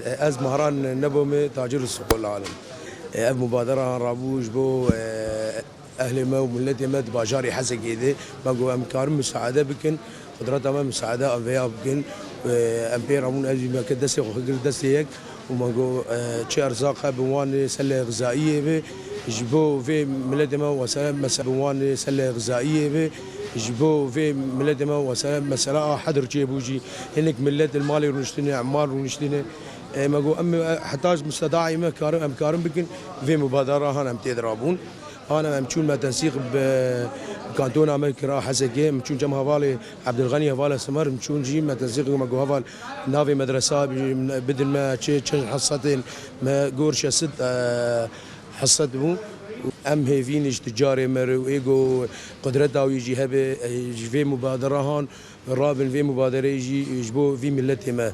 از مهران نبومي تاجر السوق العالم اف مبادره رابوج بو اهل ما وملتي ما باجاري حسك ايدي بقوا امكار مساعده بكن قدرات ما مساعده افيا بكن امبير امون اجي ما كدسي وخجل دسيك وماغو تشي ارزاق بوان سله غذائيه به جبو في ملتي ما وسلام مسبوان سله غذائيه به جبو في ملتي ما وسلام مسلا حضر جيبوجي هناك ملت المالي ونشتني عمار ونشتني ماغو ام حتاج مستدعي ما كارم بكن في مبادره هنا متدرابون انا مشون ما تنسيق بكانتون امريكا حسكي مشون جم هوالي عبد الغني هوالي سمر مشون جي ما تنسيق ماغو هوال نافي مدرسه بدل ما تشي حصتين ما قورشه ست حصت بو ام هيفينش تجاري مرو ايجو قدرتها ويجي هبه في مبادره هون رابن في مبادره يجي يجبو في ملتي ما